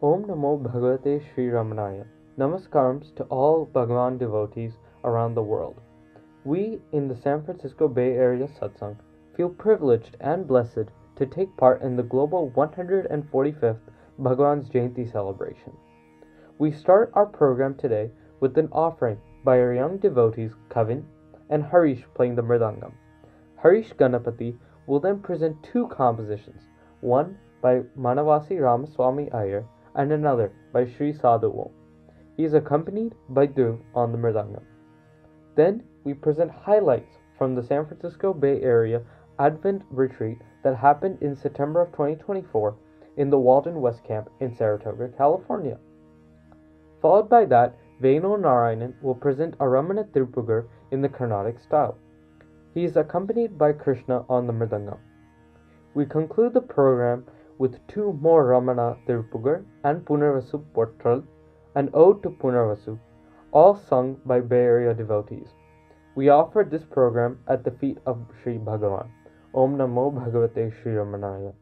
Om Namo Bhagavate Sri Ramanaya. Namaskarams to all Bhagavan devotees around the world. We in the San Francisco Bay Area Satsang feel privileged and blessed to take part in the global 145th Bhagavan's Jayanti celebration. We start our program today with an offering by our young devotees Kavin and Harish playing the mridangam. Harish Ganapati will then present two compositions, one by Manavasi Ramaswamy Iyer and another by Sri Sadhu Om. He is accompanied by Dhruv on the mridangam. Then we present highlights from the San Francisco Bay Area Advent Retreat that happened in September of 2024 in the Walden West Camp in Saratoga, California. Followed by that, Venu Narayanan will present a Ramana Tirupugar in the Carnatic style. He is accompanied by Krishna on the mridangam. We conclude the program with two more Ramana Tirupugar and Punarvasu Portral, an ode to Punarvasu, all sung by Bay Area devotees. We offer this program at the feet of Sri Bhagavan. Om Namo Bhagavate Sri Ramanaya.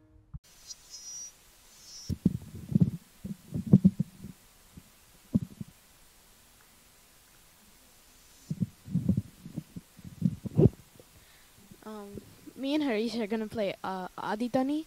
Me and Harish are gonna play Aditani.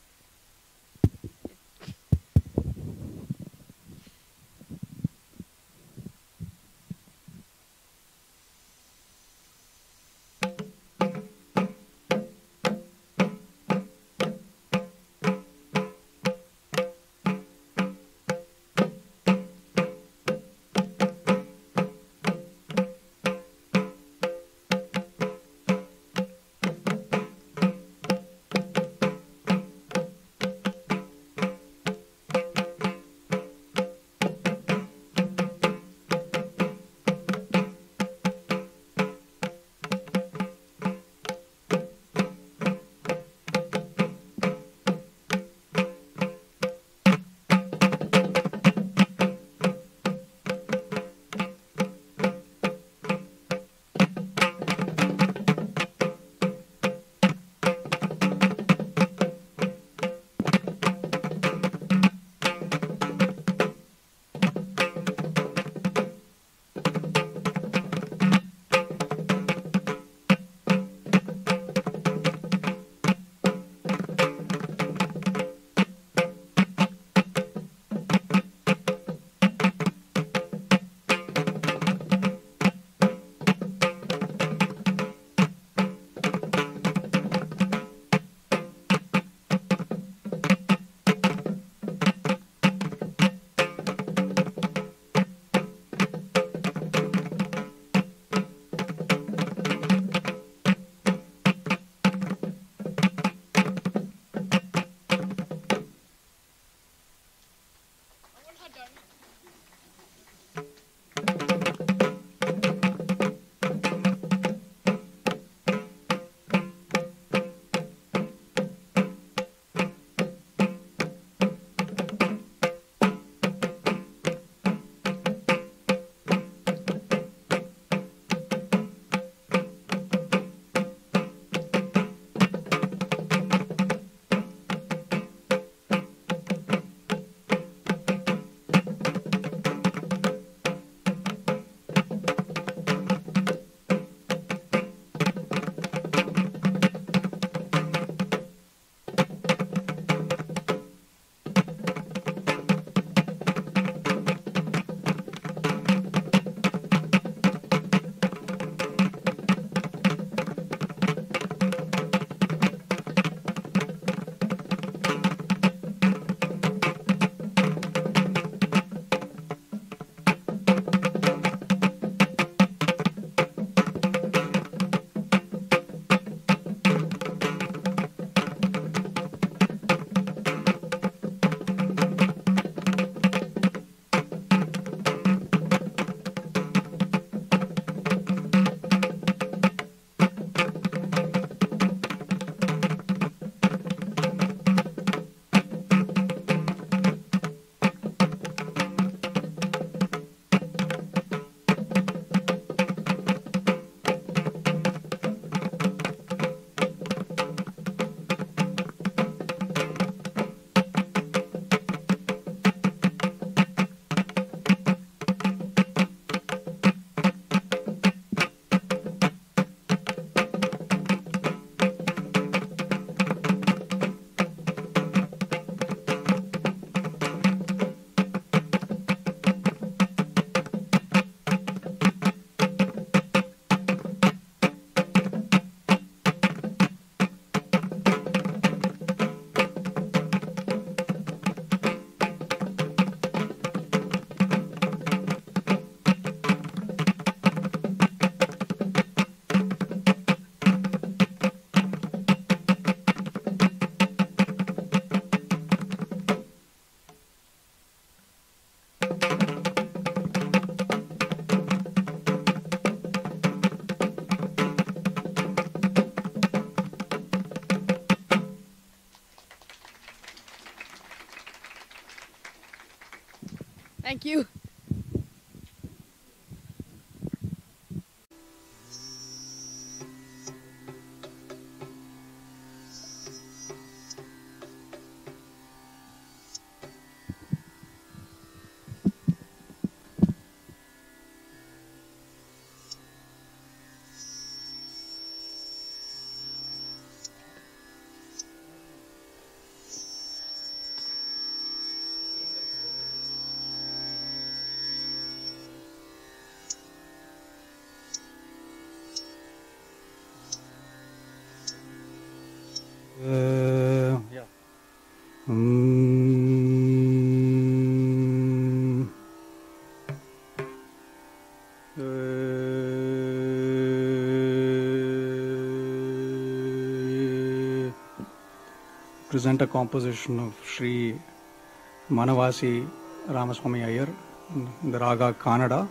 Thank you. Yeah. Present a composition of Sri Manavasi Ramaswamy Iyer in the Raga Kannada,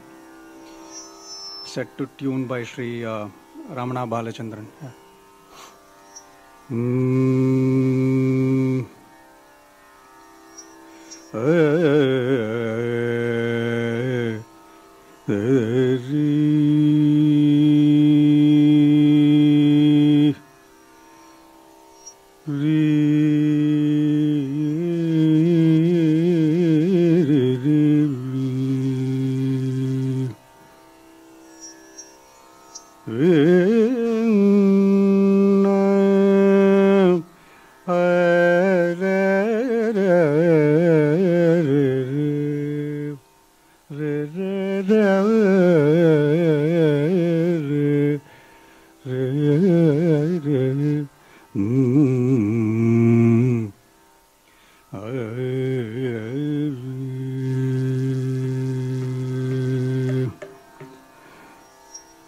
set to tune by Sri Ramana Balachandran. Yeah.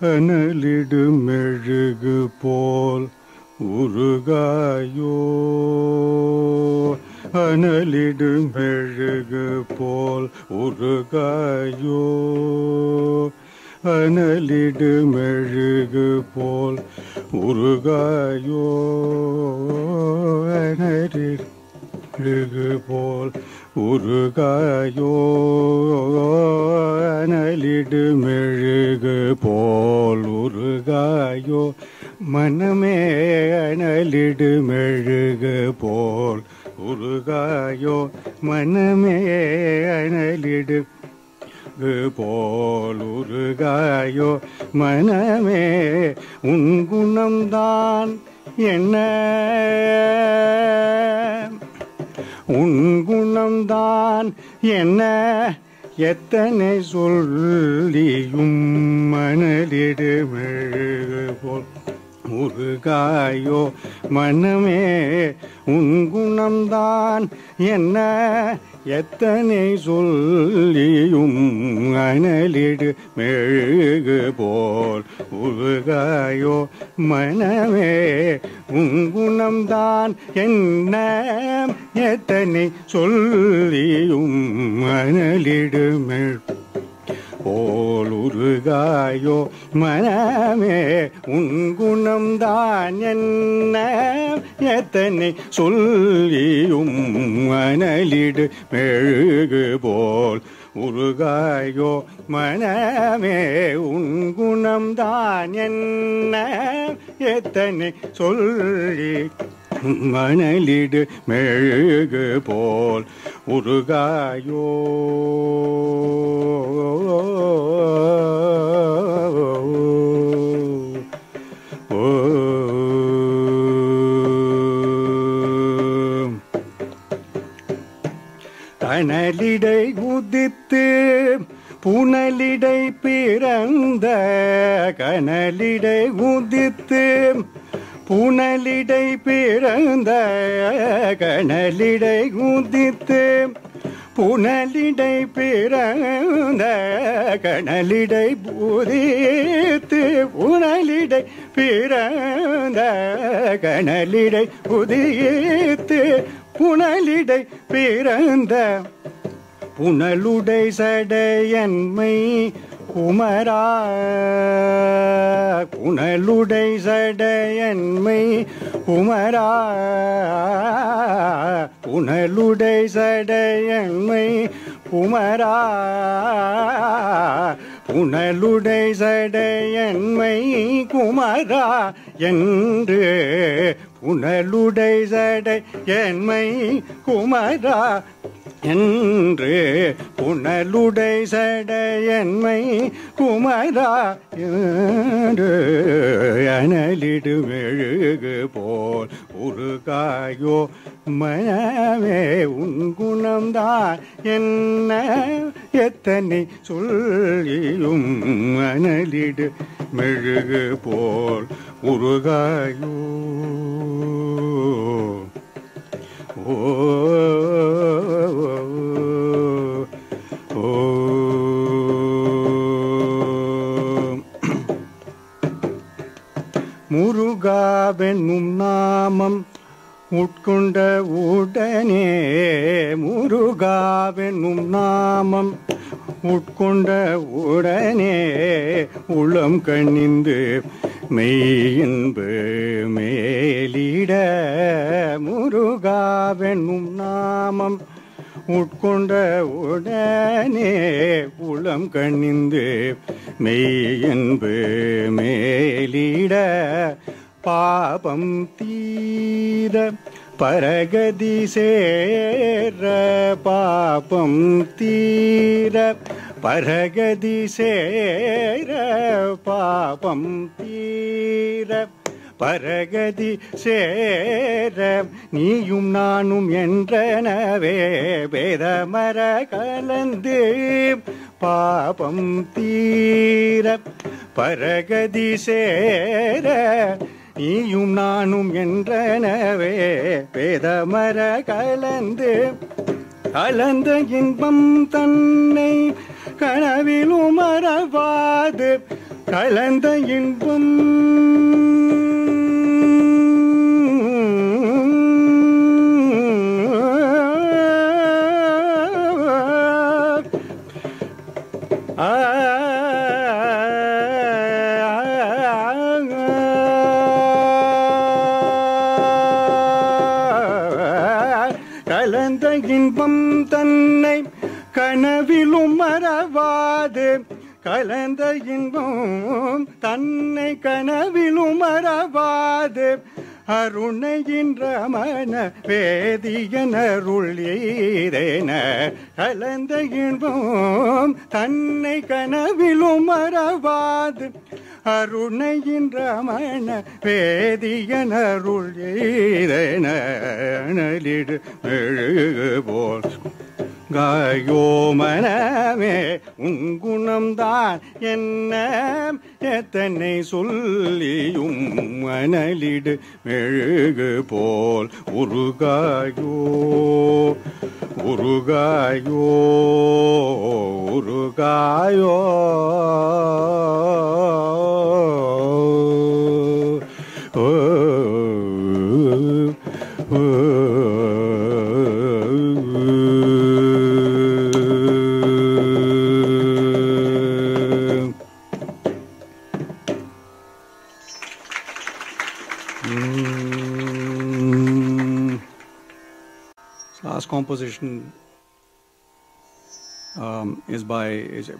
அனலிடு மெழுகு போல் உருகாயோ, அனலிடு மெழுகு போல் உருகாயோ, அனலிடு மெழுகு போல் உருகாயோ, அனலிடு மெழுகு போல் உருகாயோ, அனலிடு மெழுகு போல் உருகாயோ, மனமே அனலிடு மெழுகு போல் உருகாயோ, மனமே அனலிடு போல் உருகாயோ, மனமே உன் குணம்தான் என்ன, உன் குணம்தான் என்ன, எத்தனை சொல்லியும் மனலிடு மெழுகு போல் உருகாயோ, மனமே உன் குணம்தான் என்ன, எத்தனை சொல்லியும் அனலிடு மெழுகு போல் உருகாயோ, மனமே உன் குணம்தான் என்ன, எத்தனை சொல்லியும் அனலிடு மெழுகு போல் உருகாயோ, மனமே உன் குணம்தான் என்ன, எத்தனை சொல்லியும் அனலிடு மெழுகு போல் உருகாயோ, மனமே உன் குணம்தான் என்ன, எத்தனை சொல்லி மணலிடு மெழுகு போல் உருகாயோ. கனலிடை உதித்து புனலிடை பிறந்த, கனலிடை உதித்து புனலிடை பிறந்த, கனலிடை உதித்து புனலிடை பிறந்த, கனலிடை உதித்து புனலிடை பிறந்த, கனலிடை உதித்து புனலிடை பிறந்த, புனலுடை சடையன்மை குமரா, புனலுடை சடையன்மை குமரா, புனலுடை சடையன்மை குமரா புனலுடை சடையன்மை குமரா என்று புனலுடை சடையன்மை குமரா என்று புனலுடை சடையன்மை குமரா என்று அனலிடு மெழுகு போல் உருகாயோ மனமே உன் குணம்தான் என்ன எத்தனை சொல்லியும் அனலிடு மெழுகு போல் உருகாயோ ஓ ஓ முருகாவென்னும் நாமம் உட்கொண்ட உடனே முருகாவென்னும் நாமம் உட்கொண்ட உடனே உளம் கண்ணிந்து மெய்யின்பு மேலிட முருகாவென்னும் நாமம் உட்கொண்ட உடனே உளம் கண்ணிந்து மெய்யின்பு மேலிட பாபம் தீர பரகதி சேர பாபம் தீர பரகதி சேர பாபம் தீர பரகதி சேர நீயும் நானும் என்றனவே வேதமர கலந்து பாபம் தீர பரகதி சேர நீயும் நானும் என்றனவே வேதமர கலந்து கலந்த இன்பம் தன்னை கனவிலும் மறவாது கலந்த இன்பம் கலந்த இன்பம் தன்னை கனவிலும் மறவாது கலந்த இன்பம் தன்னை கனவிலும் மறவாது அருணையின் ரமண வேதியனருள் எய்தேன கலந்த இன்பம் தன்னை கனவிலும் மறவாது அருணையின் ரமண வேதியனருள் எய்தேன அனலிடு மெழுகு போல் காயோ மனமே உங்குணம்தான் என்ன எத்தனை சொல்லியும் அனலிடு மெழுகு போல் உருகாயோ உருகாயோ உருகாயோ ஓ Last composition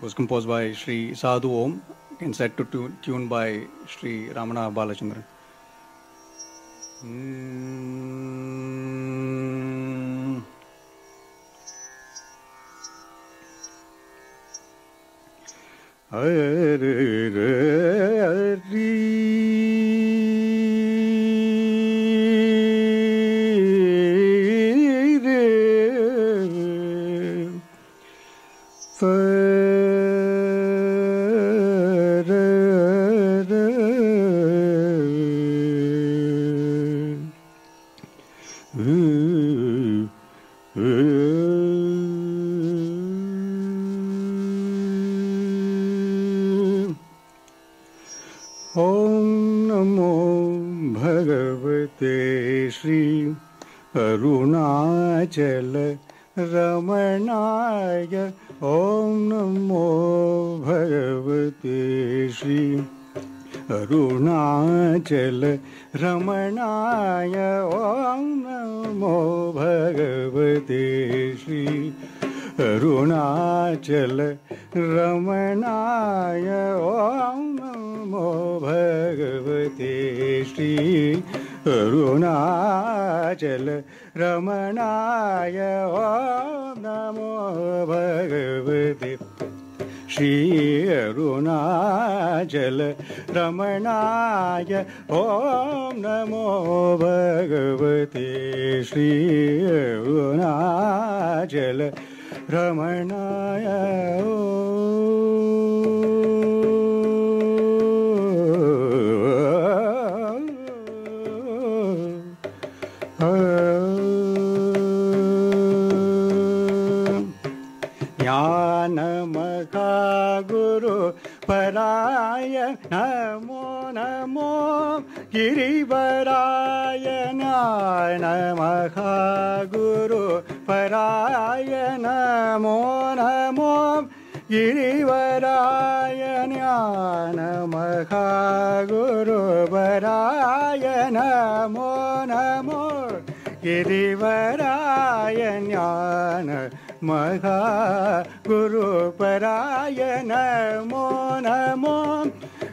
was composed by Sri Sadhu Om and set to tune by Sri Ramana Balachandran. Om Namo Bhagavate Shri Arunachala Ramanaya. Om Namo Bhagavate Shri Arunachala Ramanaya. Om Namo Bhagavate Shri Arunachal रमणाय ॐ नमो भगवते श्री अरुणाचल रमणाय ॐ नमो भगवते श्री अरुणाचल रमणाय ॐ नमो भगवते श्री अरुणाचल रमणाय ज्ञानमखा गुरु पराय नमो नमो गिरिवराय ज्ञानमखा गुरु पराय नमो नमो गिरिवराय ज्ञानमखा गुरु पराय नमो नमो गिरिवराय ज्ञान महा गुरुपराय नमो नमो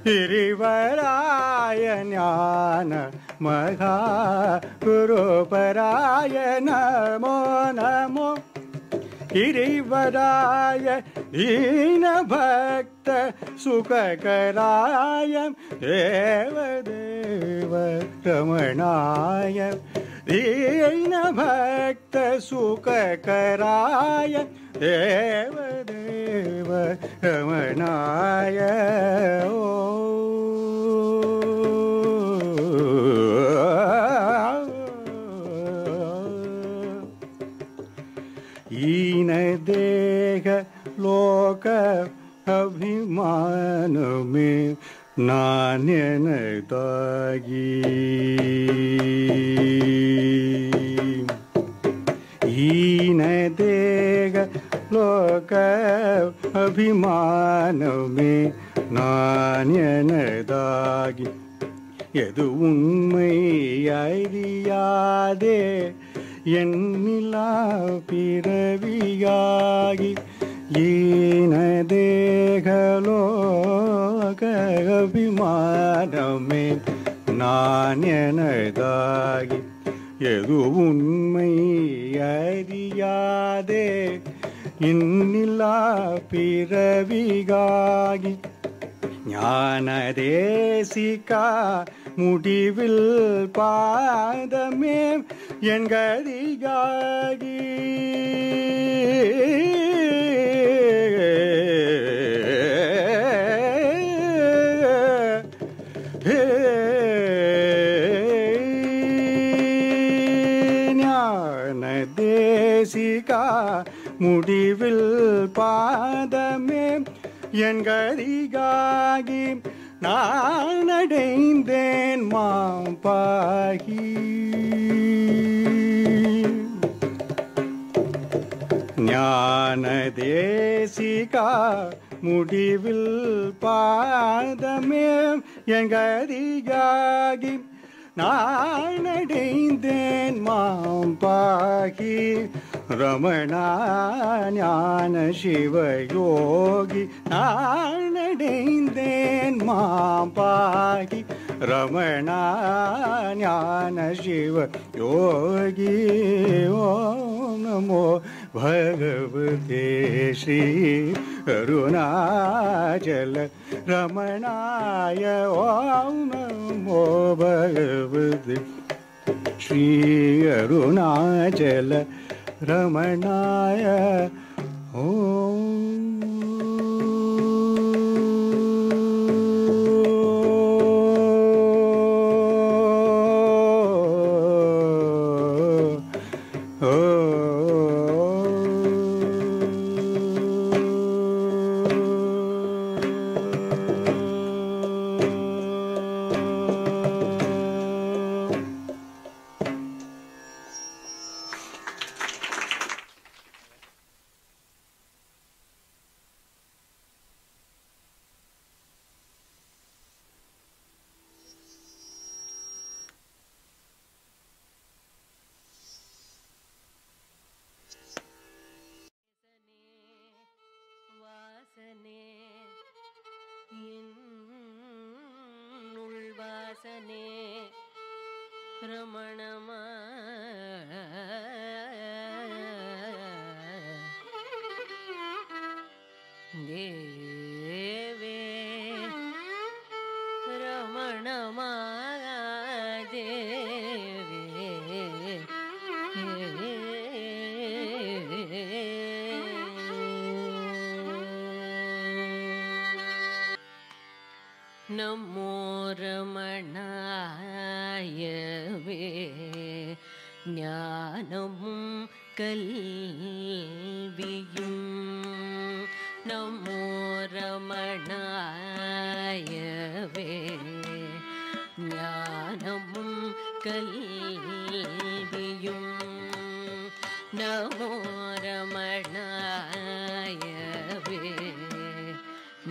गिरिवराय ज्ञान महा गुरुपराय नमो नमो गिरिवराय दीन भक्त सुखकराय देव देव रमणाय दीन भक्त सुखकराय देव देव रमणाय ईन देह लोक अभिमान में नान्यन तागी ईन देह लोक अभिमान में नान्यन तागी यदु उन्मै அறியாதே எண்ணிலா பிறவியாகி ஈன தேகலோக அபிமானமே நான் எனதாகி எது உண்மை அறியாதே இன்னிலா பிறவிகாகி ஞானதேசிகா முடிவில் பாதமே என் கதிகாகி ஞானதேசிகா முடிவில் பாதமே என் கதிகாகி நான் அடைந்தேன் மாம்பாகி ஞானதேசிகா முடிவில் பாதமே என் கதிகாகி நான் அடைந்தேன் மாம்பாகி ரமணா ஞான சிவயோகி நான் அடைந்தேன் மாம்பாகி ரமணா ஞான சிவ யோகி ஓம் நமோ भगवते श्री अरुणाचल रमणाय ओम नमो भगवते श्री अरुणाचल रमणाय ओम வாசனே ரமணமா தேவே ரமணமா தேவே நமோ ரமணாயவே ஞானமும் கல்வியும் நமோ ரமணாயவே ஞானமும் கல்வியும் நமோ ரமணாயவே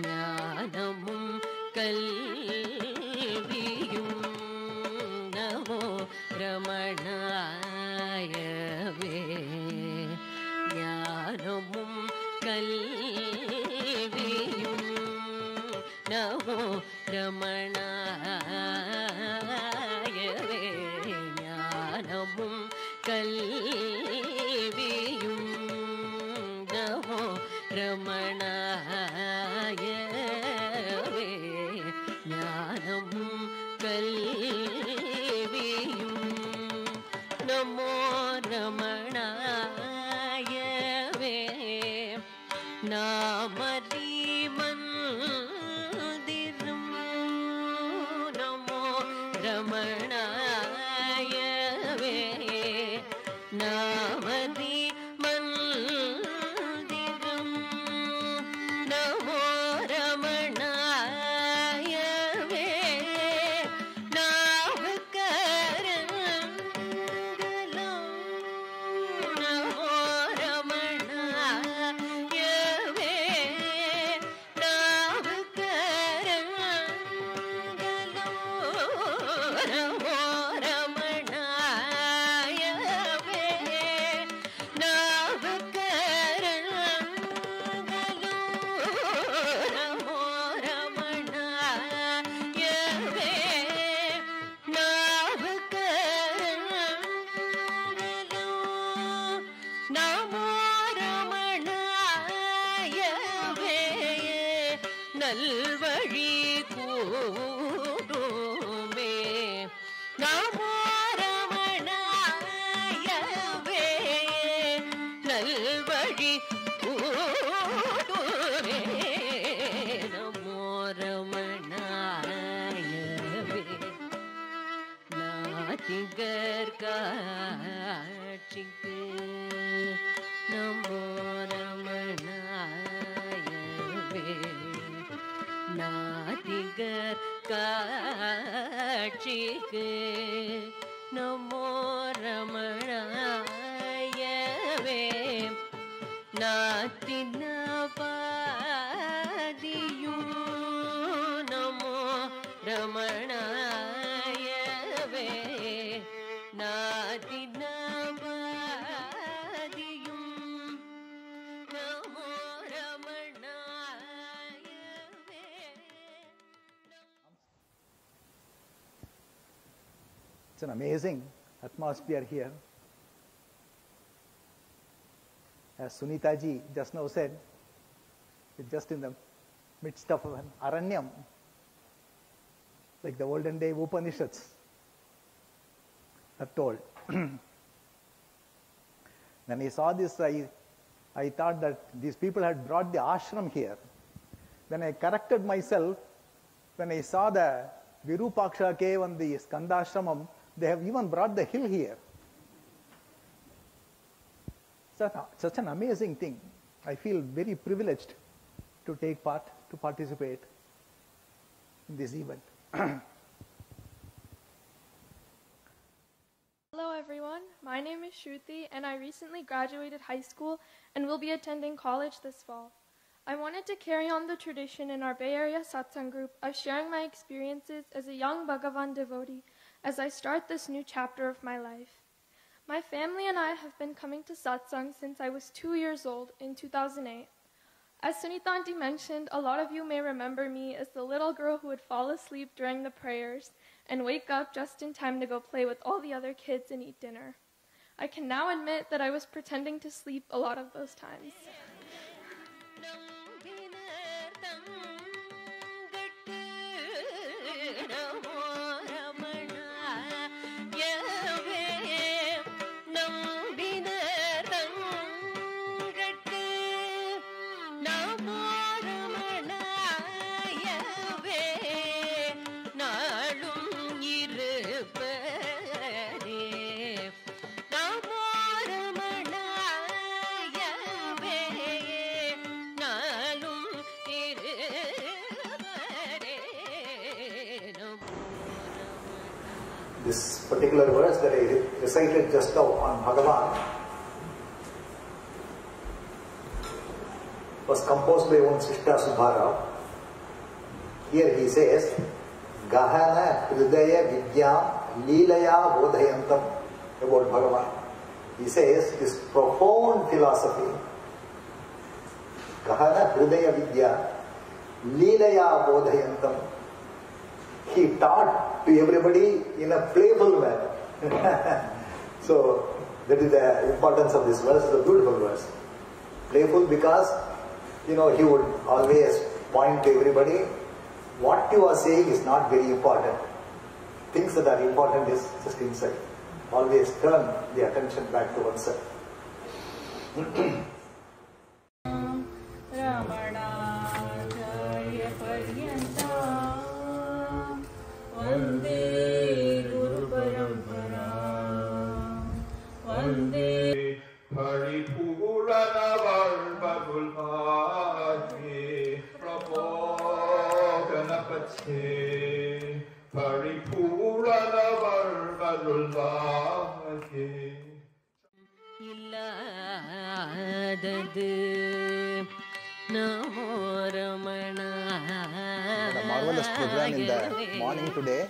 ஞானமும் கல்வியும் நமோ ரமணாயவே ஞானமும் கல்வியும் நமோ ரமணாயவே ஞானமும் கல்வியும் நமோ ரமணாயவே ஞானமும் கல்வியும் நமோ ரமணாயவே நாமதி மந்திரம் நமோ ரமணாயவே நாமதி மந்திரம் நமோ ரமணாயவே நாவுக்கரங்களும் நமோ ரமணாயவே நல்வழி கூடுமே நமோ ரமணாயவே நல்வழி கூடுமே நமோ ரமணாயவே நாதிகர் காட்சிக்கு நமோ ரமணாயவே நாதிகர் காட்சிக்கு நமோ ரமணாயவே நாத்தினபாதியும் நமோ ரமணாயவே நாத்தினபாதியும் நமோ ரமணாயவே. It's an amazing atmosphere here. As Sunita ji just now said, it's just in the midst of an aranyam, like the olden day Upanishads are told. When I saw this, I thought that these people had brought the ashram here. Then I corrected myself. When I saw the Virupaksha cave and the Skandashramam, they have even brought the hill here. Such an amazing thing. I feel very privileged to take part, to participate in this event. Hello everyone, my name is Shruti and I recently graduated high school and will be attending college this fall. I wanted to carry on the tradition in our Bay Area Satsang group of sharing my experiences as a young Bhagavan devotee as I start this new chapter of my life. My family and I have been coming to Satsang since I was 2 years old in 2008. As Sunita Aunty mentioned, a lot of you may remember me as the little girl who would fall asleep during the prayers and wake up just in time to go play with all the other kids and eat dinner. I can now admit that I was pretending to sleep a lot of those times. This particular verse that I recited just now on Bhagavan was composed by one Srishta Subharao. Here he says, Gahana Hridaya Vidyam Leelaya Bodhayantam, about Bhagavan. He says this profound philosophy, Gahana Hridaya Vidya Leelaya Bodhayantam, he taught to everybody in a playful manner. So that is the importance of this verse. It's a beautiful verse. Playful because, he would always point to everybody. What you are saying is not very important. Things that are important is just inside. Always turn the attention back to oneself. A marvelous program in the morning today.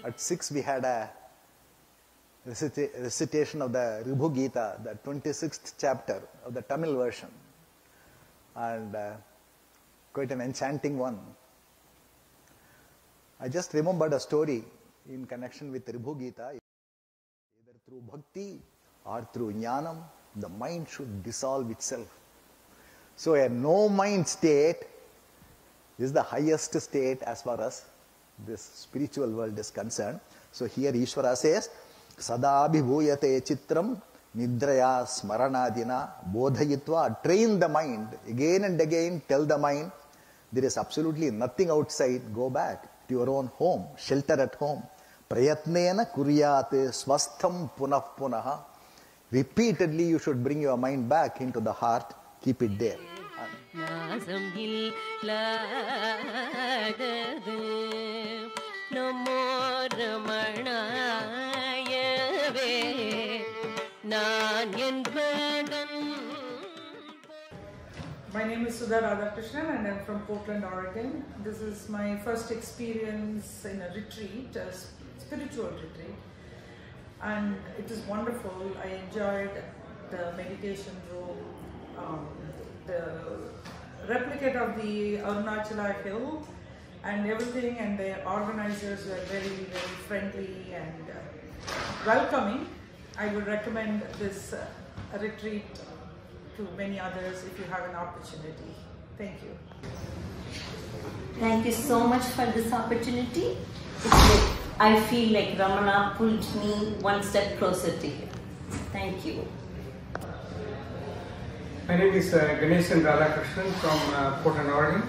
At 6 we had a recitation of the Ribhu Gita, the 26th chapter of the Tamil version, and quite an enchanting one. I just remembered a story in connection with Ribhu Gita. Either through bhakti or through jnanam, the mind should dissolve itself. So a no mind state is the highest state as far as this spiritual world is concerned. So here Ishvara says, Sadabhibhuyate chitram nidraya smaranadina bodhayitva. Train the mind again and again, tell the mind there is absolutely nothing outside. Go back to your own home, shelter at home. Prayatnena kuryate swastham punah punaha. Repeatedly you should bring your mind back into the heart. Keep it there. My name is Sudha Radhakrishnan and I'm from Portland, Oregon. This is my first experience in a retreat, a spiritual retreat, and it is wonderful. I enjoyed the meditation room, the replicate of the Arunachala hill and everything, and the organizers were very, very friendly and welcoming. I would recommend this retreat to many others if you have an opportunity. Thank you. Thank you so much for this opportunity. I feel like Ramana pulled me one step closer to him. Thank you. My name is Ganeshan Radhakrishnan from Portland, Oregon.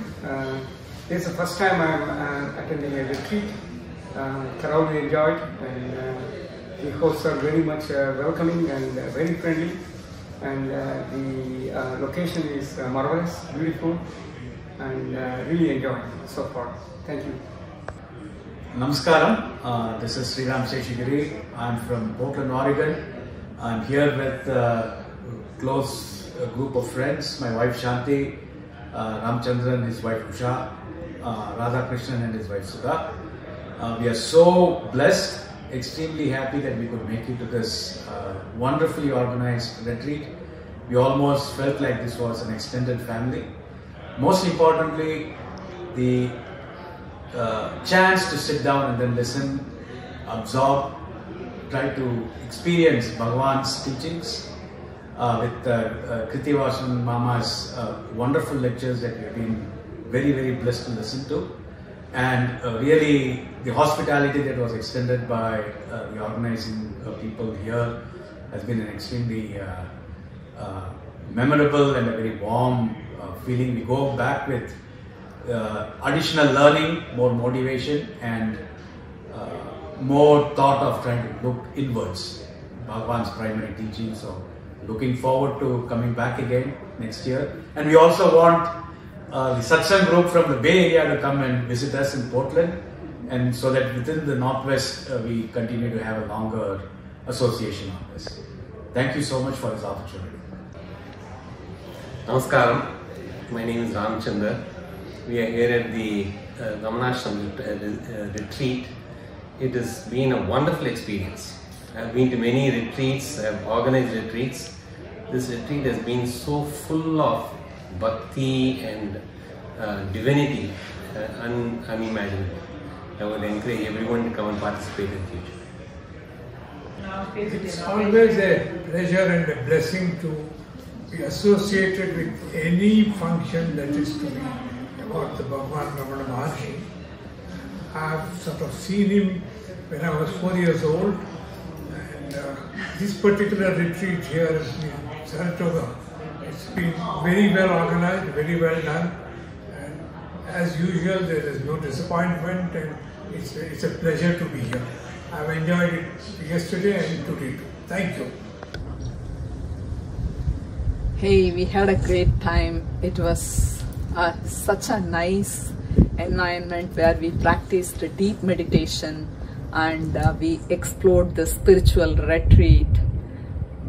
This is the first time I'm attending a retreat. Thoroughly enjoyed, and the hosts are very much welcoming and very friendly. And the location is marvelous, beautiful, and really enjoyed so far. Thank you. Namaskaram. This is Sriram Seshagiri. I'm from Portland, Oregon. I'm here with a close group of friends. My wife Shanti, Ramchandran, his wife Usha, Radhakrishnan and his wife Sudha. We are so blessed, extremely happy that we could make it to this wonderfully organized retreat. We almost felt like this was an extended family. Most importantly, the chance to sit down and then listen, absorb, try to experience Bhagavan's teachings with Kritivasan Mama's wonderful lectures that we've been very, very blessed to listen to. And really, the hospitality that was extended by the organizing people here has been an extremely memorable and a very warm feeling. We go back with additional learning, more motivation, and more thought of trying to look inwards, Bhagavan's primary teaching. So looking forward to coming back again next year. And we also want the satsang group from the Bay Area to come and visit us in Portland, and so that within the Northwest we continue to have a longer association on this. Thank you so much for this opportunity. Namaskaram. My name is Ramchandra. We are here at the Ramanashram retreat. It has been a wonderful experience. I've been to many retreats, I've organized retreats. This retreat has been so full of bhakti and divinity, unimaginable. I would encourage everyone to come and participate in future. It's always a pleasure and a blessing to be associated with any function that is to be about the Bhagavan Ramana Maharshi. I've sort of seen him when I was 4 years old, and this particular retreat here in Saratoga, it's been very well organized, very well done, and as usual there is no disappointment, and it's a pleasure to be here. I've enjoyed it yesterday and today too. Thank you. Hey, we had a great time. It was such a nice environment where we practiced a deep meditation, and we explored the spiritual retreat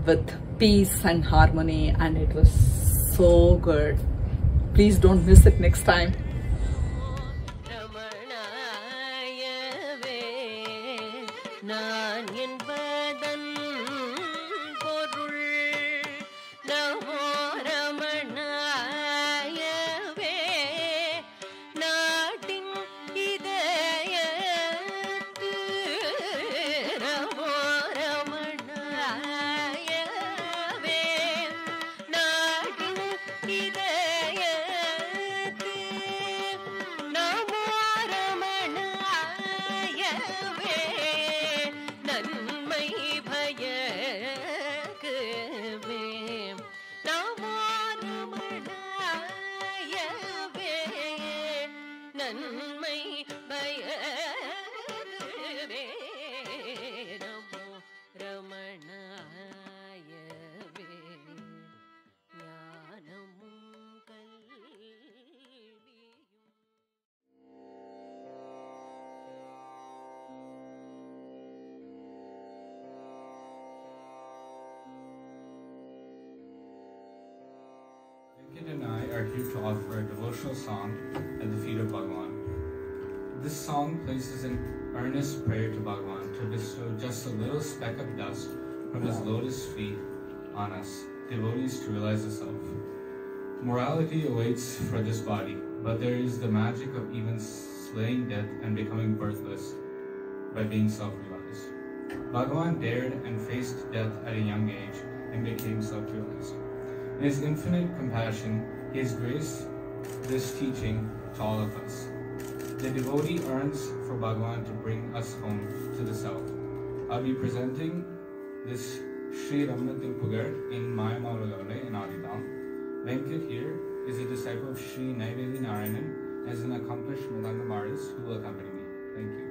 with peace and harmony, and it was so good. Please don't miss it next time. Kid and I are here to offer a devotional song at the feet of Bhagavan. This song places an earnest prayer to Bhagavan to bestow just a little speck of dust from his lotus feet on us, devotees, to realize the self. Morality awaits for this body, but there is the magic of even slaying death and becoming birthless by being self-realized. Bhagavan dared and faced death at a young age and became self-realized. In his infinite compassion, he has graced this teaching to all of us. The devotee earns for Bhagavan to bring us home to the self. I'll be presenting this Sri Ramana Tirpugar in Mayamavalole in Adidam. Venkat here is a disciple of Sri Naivedi Narayanan, as an accomplished Mridangam artist who will accompany me. Thank you.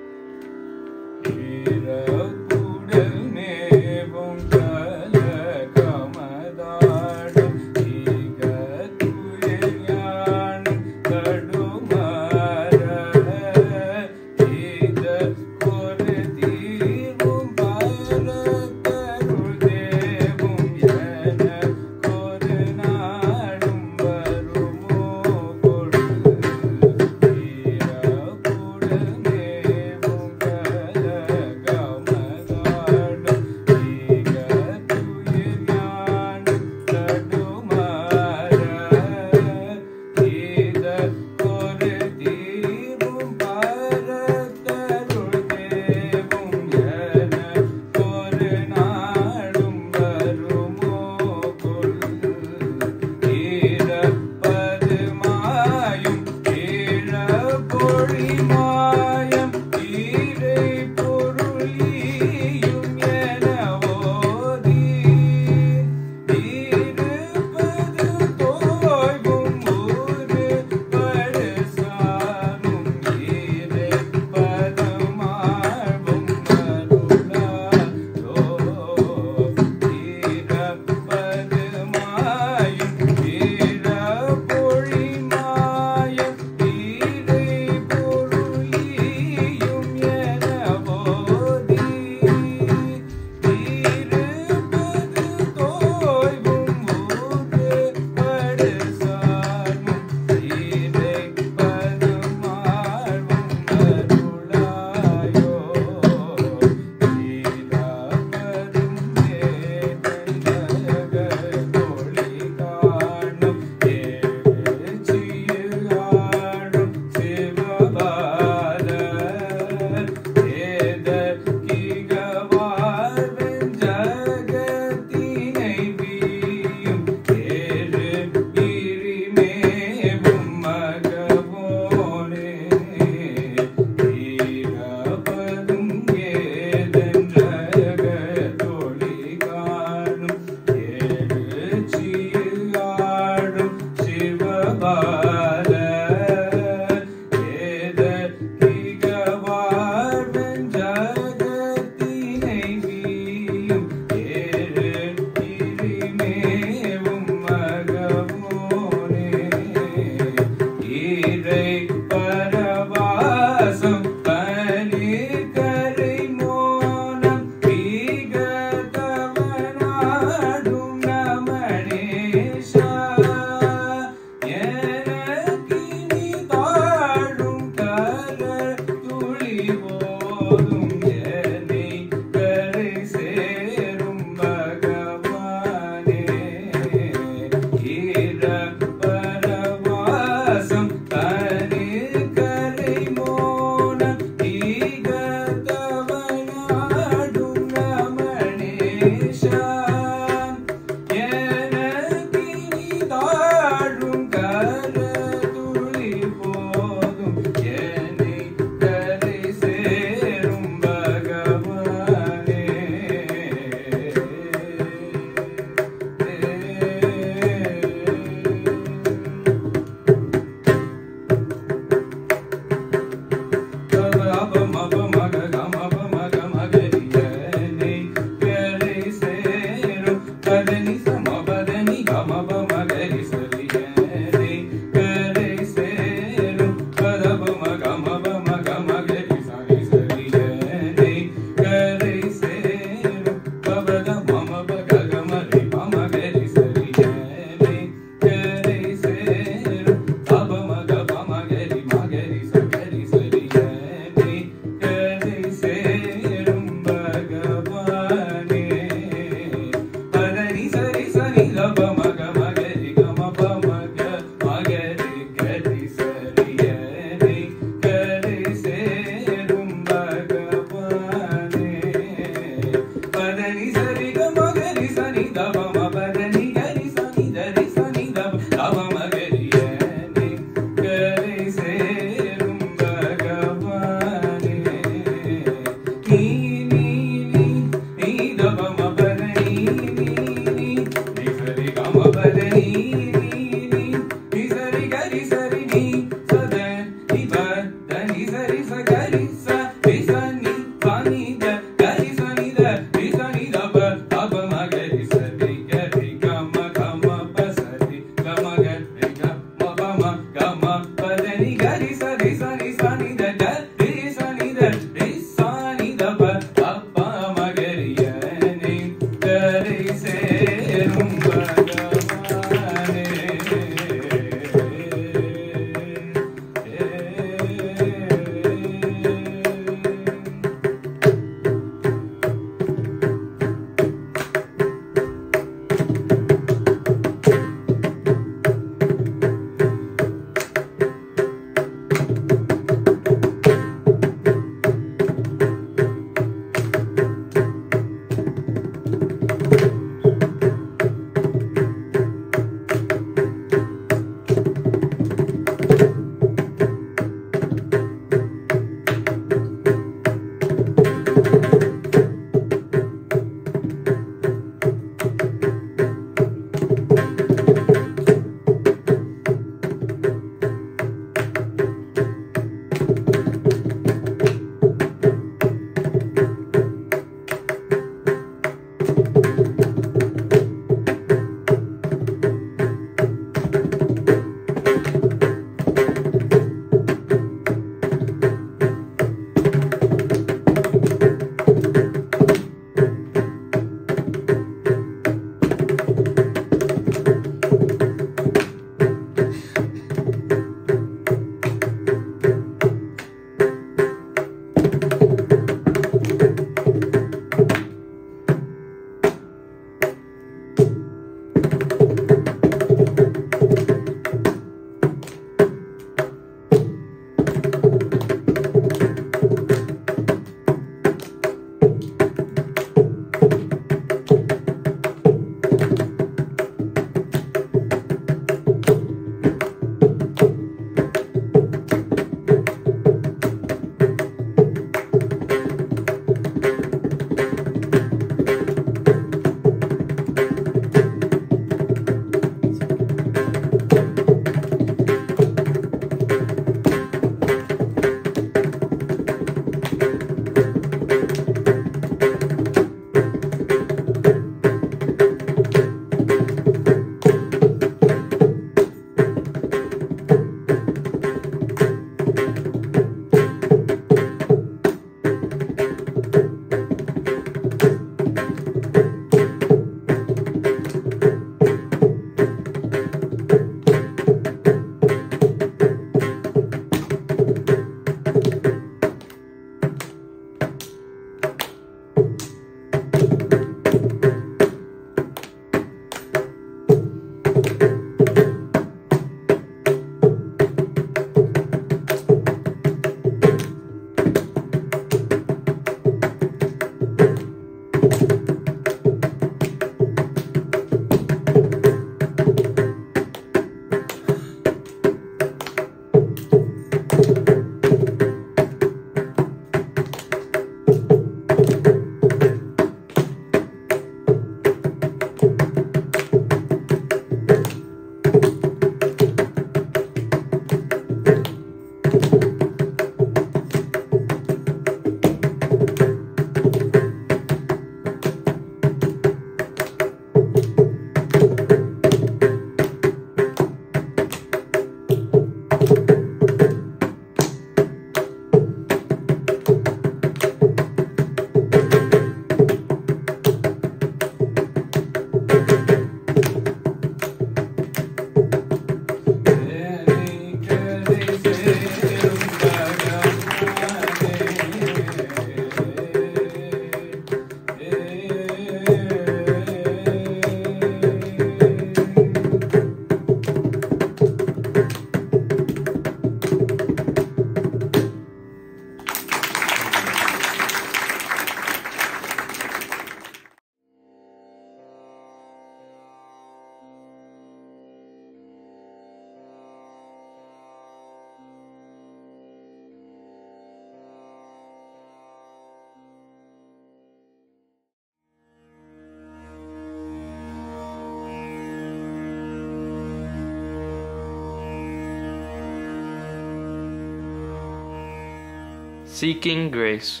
Seeking Grace.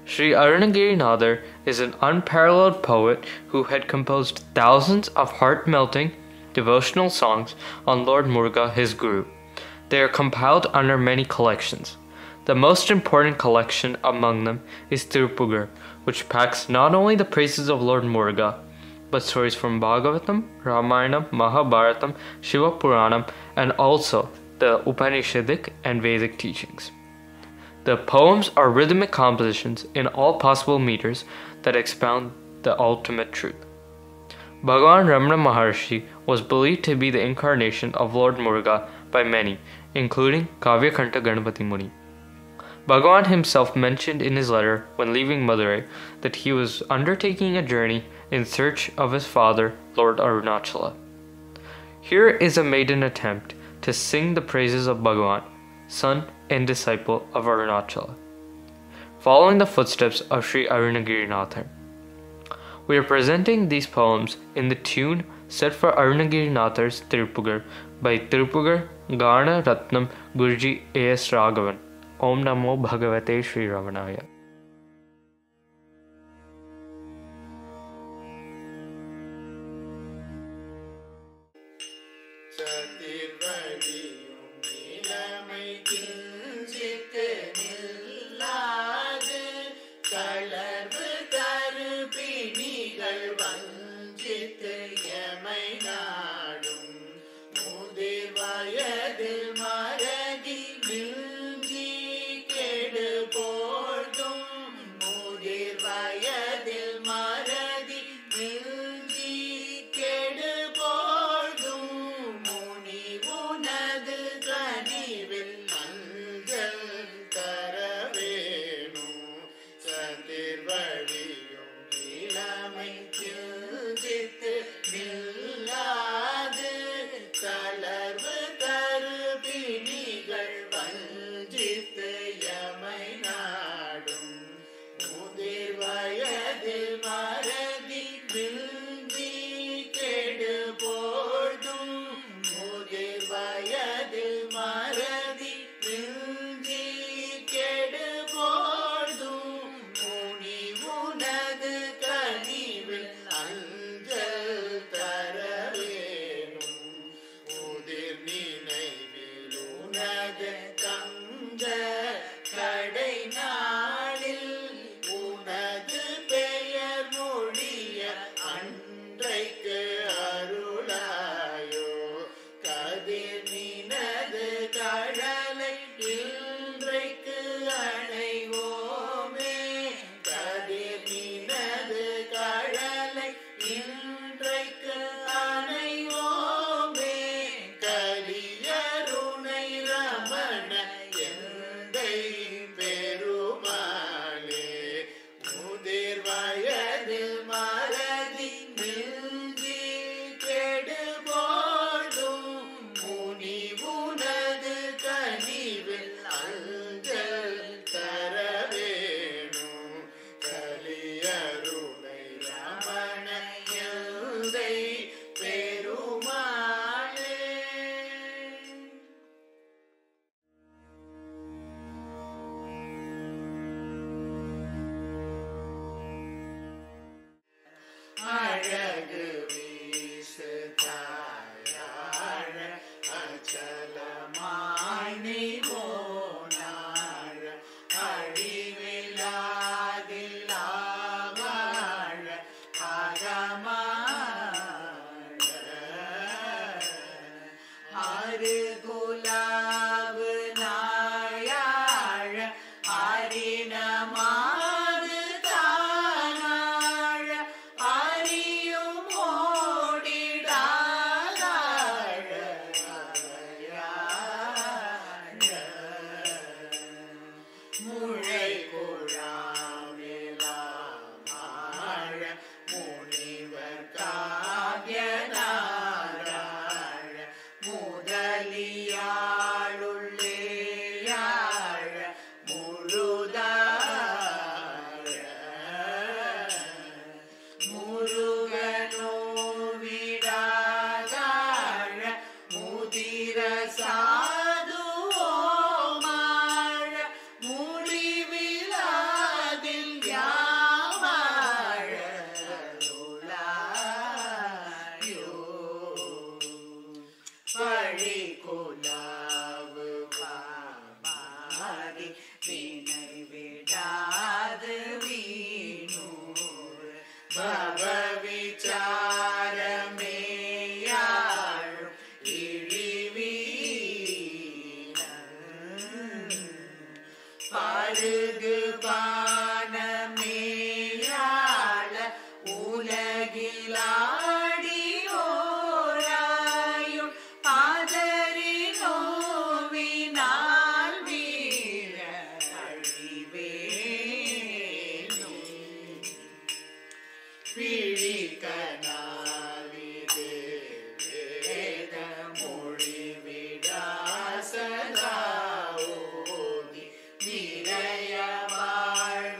Sri Arunagirinathar is an unparalleled poet who had composed thousands of heart-melting devotional songs on Lord Muruga, his guru. They are compiled under many collections. The most important collection among them is Tirupugar, which packs not only the praises of Lord Muruga, but stories from Bhagavatam, Ramayana, Mahabharatam, Shiva Puranam, and also the Upanishadic and Vedic teachings. The poems are rhythmic compositions in all possible meters that expound the ultimate truth. Bhagavan Ramana Maharshi was believed to be the incarnation of Lord Muruga by many, including Kavyakanta Ganapati Muni. Bhagavan himself mentioned in his letter when leaving Madurai that he was undertaking a journey in search of his father, Lord Arunachala. Here is a maiden attempt to sing the praises of Bhagavan, son and disciple of Arunachala, following the footsteps of Sri Arunagirinathar. We are presenting these poems in the tune set for Arunagirinathar's Tirupugar by Tirupugar Gana Ratnam Guruji A.S. Raghavan. Om Namo Bhagavate Sri Ramanaya. பவவிச்சாரமேயாழும் இழிவீனன் பருகு பானமேயாள உலகிலாடியோராயும் பாதரி நோவினால் வீழ அழிவேனும் விழிக்கனாலிது வேத மொழிவிடாசதாவோதி நிறைய வாழ்வினேனாவி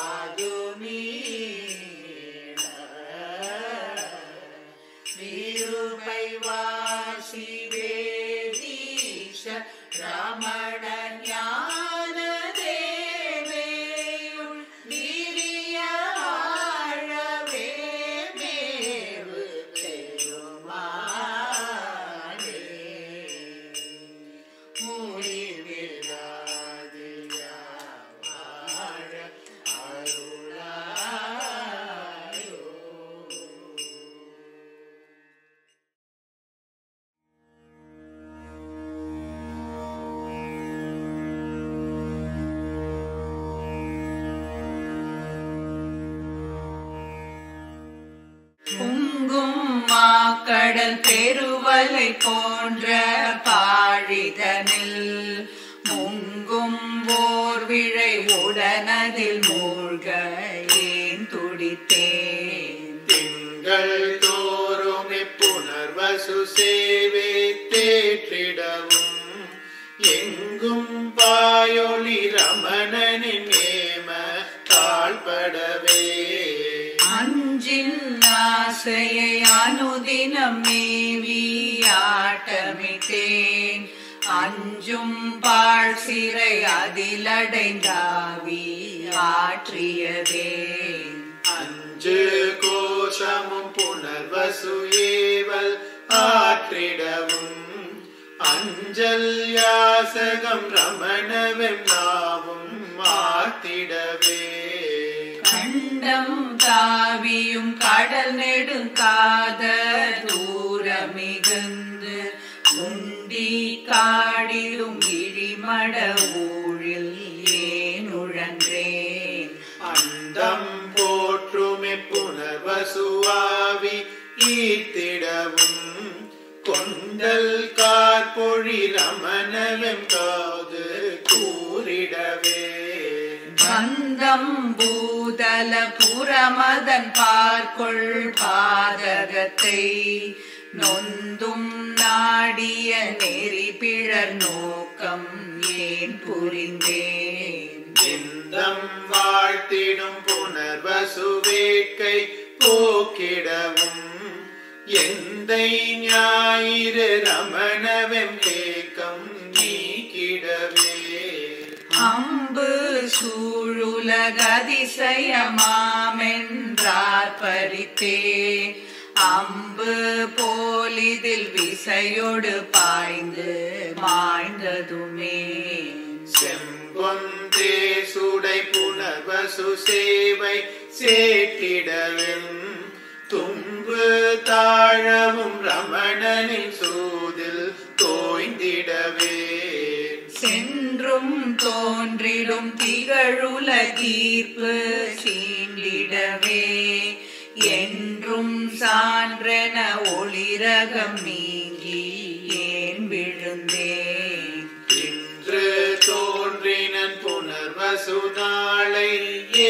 அது மீள விருபை வாசி வேதீஷ ரமண ஞான தேவேயுள் விரிய ஆழவே மேவு பெருமாளே முடிவில்லாதியா வாழ அருளாயோ. பொங்கும் மாக்கடல் பெருவலை போன்ற பாழிதனில் முங்கும் ஓர் விழை உடனதில் மூழ்க ஏன் துடித்தேன். திங்கள் தோறும் புனர்வசு சேவை தேற்றிடவும் எங்கும் பாயொளி ரமணனின் ஏம தாழ்படவே அஞ்சின் ஆசையை அனுதினம் மேவி ஆட்டமிட்டேன். அஞ்சும் பாழ் சிறை அதிலடைந்தாவி ஆற்றியதே. அஞ்சு கோஷமும் புனர்வசு ஏவல் ஆற்றிடவும் அஞ்சல் யாசகம் ரமணவெம் நாவும் ஆத்திடவே கண்டம் தாவியும் கடல் நெடுங்காத தூரமிகுந்து முண்டி காடிலும் இழிமட ஊழில் ஏன் உழன்றேன். அந்தம் போற்றுமே புனர்வசுவாவி ஈர்த்திடவும் கொண்டல் கார்பொழி ரமணவெம் காது கூறிடவே பந்தம் பூதல புறமதன் பார்க்கொள் பாதகத்தை நொந்தும் நாடிய நெறி பிழர் நோக்கம் ஏன் புரிந்தேன். இந்தம் வாழ்த்திடும் புனர்வசு வேட்கை போக்கிடவும் எந்தை ஞாயிறு ரமணவெம் ஏக்கம் நீக்கிடவே அம்பு சூழுலகதிசயமாமென்றார் பறித்தே அம்பு போலிதில் விசையொடு பாய்ந்து மாய்ந்ததுமே. செம்பொந்தே சுடை புனர்வசு சேவை சேட்டிடவும் தும்பு தாழவும் ரமணனின் சூதில் தோய்ந்திடவே சென்றும் தோன்றிடும் திகழுலகீர்ப்பு சீண்டிடவே என்றும் சான்றென ஒளிரகம் நீங்கி ஏன் விழுந்தேன். இன்று தோன்றினன் புனர்வசு நாளை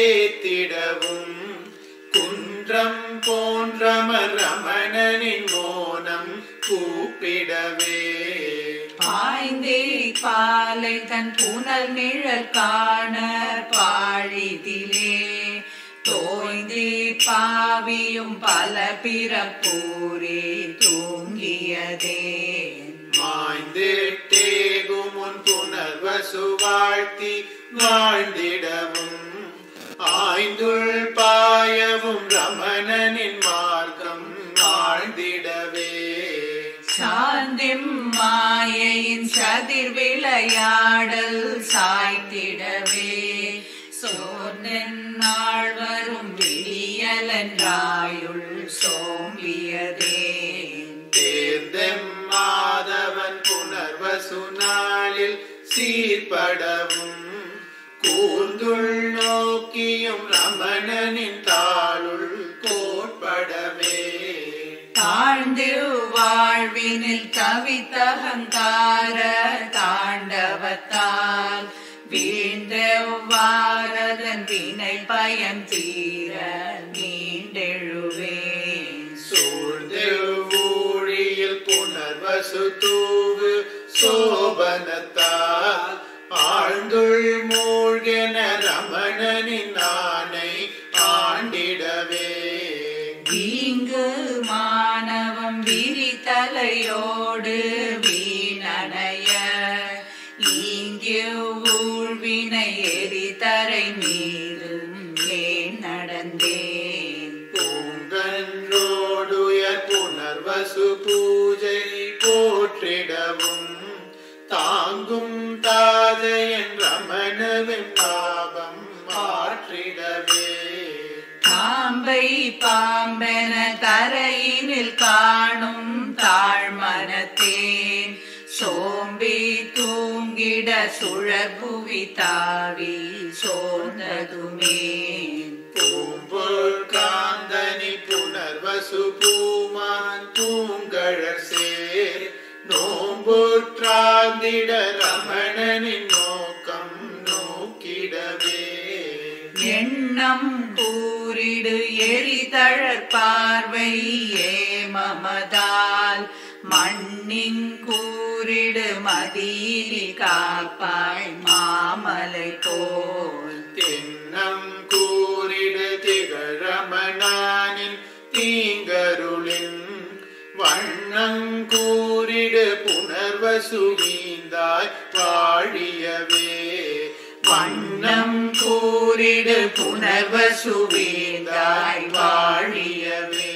ஏத்திடவும் குன்றம் போன்றமர் ரமணனின் மோனம் கூப்பிடவே பாய்ந்தே பாலை தன் புனல் நிழல் காண பாழிதிலே தோய்ந்தே பாவியும் பல பிறப்பூரே தூங்கியதே. மாய்ந்திட்டேகும் முன் புனர்வசு வாழ்த்தி வாழ்ந்திடவும் ஆய்ந்துள் பாயவும் ரமணனின் மார்க்கம் ஆழ்ந்திடவே சாந்திம் மாயையின் சதிர் விளையாடல் சாய்த்திடவே சோர்ந்தென்னாள் வரும் விடியலன்றாயுள் சோம்பியதே தேர்ந்தெம்மாதவன் புனர்வசு நாளில் சீர்படவும் கூர்ந்துள் நோக்கியும் ரமணனின் தாளுள் கோட்படவே தாழ்ந்து வாழ்வினில் தவித்தகங்கார தாண்டவத்தால் வீழ்ந்தெவ்வாறதன் வினை பயன் தீர நீண்டெழுவேன் சூழ்ந்தெவ்வூழியில் புனர்வசு தூவு சோபனத்தால் ஆழ்ந்துள் மூழ்கென ரமணனின் ஆணை ஆண்டிடவே தீங்கு மானவம் விரித்தலையோடு வீணனைய ஈங்கு ஊழ்வினை எரிதரை மீதும் ஏன் நடந்தேன் பூங்கன்றோடுயர் புனர்வசு பூஜை போற்றிடவும் தாங்கும் தாதையன் ரமணவின் பாபம் மாற்றிடவே பாம்பை பாம்பென தரையினில் காணும் தாழ்மனத்தேன் சோம்பி தூங்கிட சுழற்புவி தாவி சோர்ந்ததுமே பூம்பொல் காந்தனி புனர்வசு பூமான் பூங்கழற் சேர் நோம்புற்றாந்திட ரமணனின் நோக்கம் நோக்கிடவே எண்ணம் கூறிடு எரிதழற் பார்வை ஏமமதால் மண்ணின் கூறிடு மதியிலி காப்பாய் மாமலை போல் திண்ணம் கூறிடு திகழமணானின் தீங்கருளின் வண்ணங்கூறிடு புனர்வசு வீந்தாய் வாழியவே வண்ணம் கூறிடு புனர்வசு வீந்தாய் வாழியவே